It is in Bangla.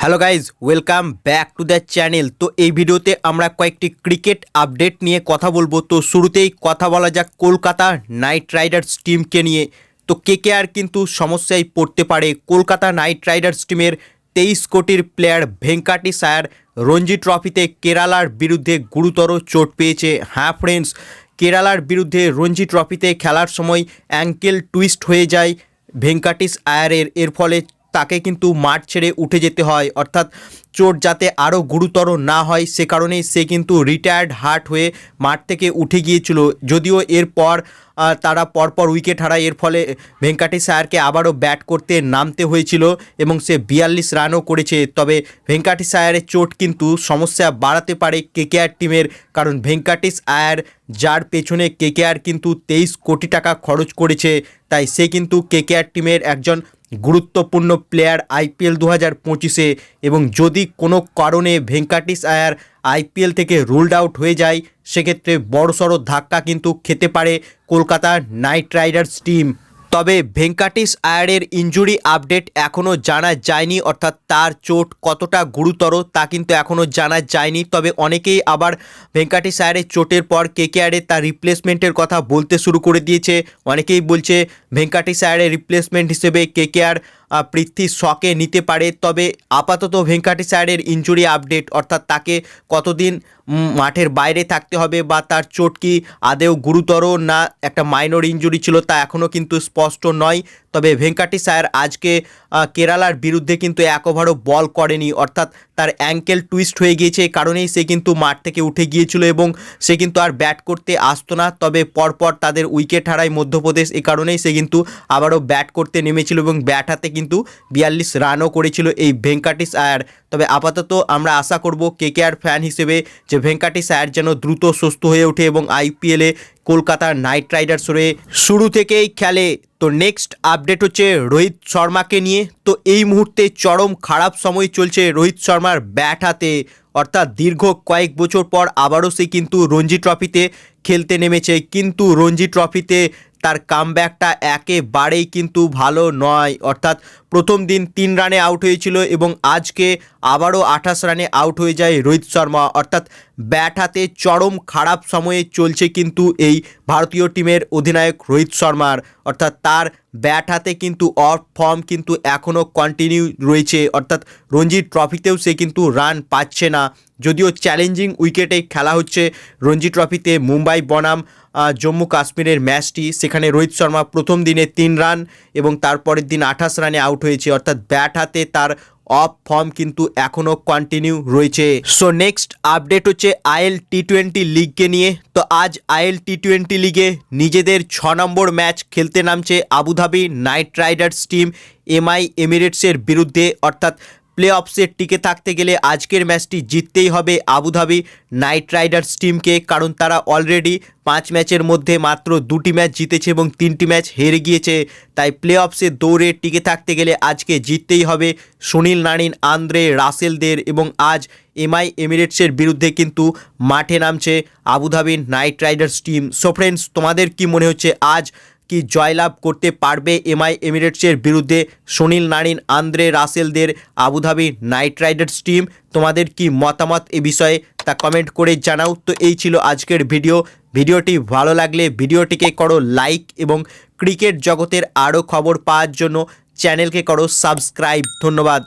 Hello guys, welcome back to the channel. তো এই ভিডিওতে আমরা কয়েকটি ক্রিকেট আপডেট নিয়ে কথা বলবো। তো শুরুতেই কথা বলা যাক কলকাতা নাইট রাইডার্স টিমকে নিয়ে। তো কেকেআর কিন্তু সমস্যায় পড়তে পারে। কলকাতা নাইট রাইডার্স টিমের 23 কোটির প্লেয়ার ভেঙ্কাটেশ আয়ার রঞ্জি ট্রফিতে কেরালার বিরুদ্ধে গুরুতর চোট পেয়েছে। হ্যাঁ ফ্রেন্ডস, কেরালার বিরুদ্ধে রঞ্জি ট্রফিতে খেলার সময় অ্যাঙ্কেল টুইস্ট হয়ে যায় ভেঙ্কাটেশ আয়ারের। এর ফলে তাকে কিন্তু মাঠ ছেড়ে উঠে যেতে হয়, অর্থাৎ চোট যাতে আরও গুরুতর না হয় সে কারণেই সে কিন্তু রিটায়ার্ড হার্ট হয়ে মাঠ থেকে উঠে গিয়েছিল। যদিও এরপর তারা পরপর উইকেট হারায়, এর ফলে ভেঙ্কাটেশ আয়ারকে আবারও ব্যাট করতে নামতে হয়েছিল এবং সে 42 রানও করেছে। তবে ভেঙ্কাটেশ আয়ারের চোট কিন্তু সমস্যা বাড়াতে পারে কেকেআর টিমের, কারণ ভেঙ্কাটেশ আয়ার যার পেছনে কেকেআর কিন্তু 23 কোটি টাকা খরচ করেছে, তাই সে কিন্তু কেকেআর টিমের একজন গুরুত্বপূর্ণ প্লেয়ার আইপিএল 2025-এ। এবং যদি কোনো কারণে ভেঙ্কাটেশ আয়ার আইপিএল থেকে রুলড আউট হয়ে যায় সেক্ষেত্রে বড়সড় ধাক্কা কিন্তু খেতে পারে কলকাতা নাইট রাইডার্স টিম। তবে ভেঙ্কাটেশ আয়ারের ইনজুরি আপডেট এখনও জানা যায়নি, অর্থাৎ তার চোট কতটা গুরুতর তা কিন্তু এখনও জানা যায়নি। তবে অনেকেই আবার ভেঙ্কাটেশ আয়ারের চোটের পর কেকেআরে তার রিপ্লেসমেন্টের কথা বলতে শুরু করে দিয়েছে। অনেকেই বলছে ভেঙ্কাটেশ আয়ারের রিপ্লেসমেন্ট হিসেবে কেকেআর পৃথ্বী শকে নিতে পারে। তবে আপাতত ভেঙ্কাটেশ আয়ারের ইনজুরি আপডেট, অর্থাৎ তাকে কতদিন মাঠের বাইরে থাকতে হবে বা তার চোট কি আদেও গুরুতর না একটা মাইনর ইনজুরি ছিল তা এখনও কিন্তু স্পষ্ট নয়। তবে ভেঙ্কাটেশ আয়ার আজকে কেরালার বিরুদ্ধে কিন্তু এক ওভারও বল করেনি, অর্থাৎ তার অ্যাঙ্কেল টুইস্ট হয়ে গিয়েছে। এই কারণেই সে কিন্তু মাঠ থেকে উঠে গিয়েছিল এবং সে কিন্তু আর ব্যাট করতে আসতো না। তবে পরপর তাদের উইকেট হারায় মধ্যপ্রদেশ, এই কারণেই সে কিন্তু আবারও ব্যাট করতে নেমেছিল এবং ব্যাট হাতে কিন্তু 42 রানও করেছিল এই ভেঙ্কাটেশ আয়ার। তবে আপাতত আমরা আশা করব কেকেআর ফ্যান হিসেবে যে ভেঙ্কাটেশ আয়ার যেন দ্রুত সুস্থ হয়ে ওঠে এবং আইপিএলে কলকাতা নাইট রাইডার্স হয়ে শুরু থেকেই খেলে। তো নেক্সট আপডেট হচ্ছে রোহিত শর্মাকে নিয়ে। তো এই মুহূর্তে চরম খারাপ সময় চলছে রোহিত শর্মার ব্যাট হাতে, অর্থাৎ দীর্ঘ কয়েক বছর পর আবারও সে কিন্তু রঞ্জি ট্রফিতে খেলতে নেমেছে, কিন্তু রঞ্জি ট্রফিতে তার কামব্যাকটা একেবারেই কিন্তু ভালো নয়। অর্থাৎ প্রথম দিন 3 রানে আউট হয়েছিল এবং আজকে আবারও 28 রানে আউট হয়ে যায় রোহিত শর্মা। অর্থাৎ ব্যাট হাতে চরম খারাপ সময়ে চলছে কিন্তু এই ভারতীয় টিমের অধিনায়ক রোহিত শর্মার, অর্থাৎ তার ব্যাট হাতে কিন্তু অফ ফর্ম কিন্তু এখনও কন্টিনিউ রয়েছে, অর্থাৎ রঞ্জি ট্রফিতেও সে কিন্তু রান পাচ্ছে না। যদিও চ্যালেঞ্জিং উইকেটে খেলা হচ্ছে রঞ্জি ট্রফিতে মুম্বাই বনাম জম্মু কাশ্মীরের ম্যাচটি, সেখানে রোহিত শর্মা প্রথম দিনে 3 রান এবং তারপরের দিন 28 রানে আউট হয়েছে, অর্থাৎ ব্যাট হাতে তার অফ ফর্ম কিন্তু এখনও কন্টিনিউ রয়েছে। সো নেক্সট আপডেট হচ্ছে আইএল টি20 লিগকে নিয়ে। তো আজ আইএল টি20 লিগে নিজেদের 6 নম্বর ম্যাচ খেলতে নামছে Abu Dhabi Knight Riders team MI এমিরেটসের বিরুদ্ধে। অর্থাৎ প্লে অফসে টিকে থাকতে গেলে আজকের ম্যাচটি জিততেই হবে আবুধাবি নাইট রাইডার্স টিমকে, কারণ তারা অলরেডি 5 ম্যাচের মধ্যে মাত্র 2টি ম্যাচ জিতেছে এবং 3টি ম্যাচ হেরে গিয়েছে। তাই প্লে অফসে দৌড়ে টিকে থাকতে গেলে আজকে জিততেই হবে সুনীল নারিন, আন্দ্রে রাসেলদের। এবং আজ এমআই এমিরেটসের বিরুদ্ধে কিন্তু মাঠে নামছে Abu Dhabi Knight Riders team. So friends, তোমাদের কি মনে হচ্ছে আজ কি জয়লাভ করতে পারবে এমআই এমিরেটসের বিরুদ্ধে সুনীল নারিন, আন্দ্রে রাসেলদের আবুধাবি নাইট রাইডার্স টিম? তোমাদের কি মতামত এ বিষয়ে তা কমেন্ট করে জানাও। তো এই ছিল আজকের ভিডিওটি ভালো লাগলে ভিডিওটিকে করো লাইক এবং ক্রিকেট জগতের আরও খবর পাওয়ার জন্য চ্যানেলকে করো সাবস্ক্রাইব। ধন্যবাদ।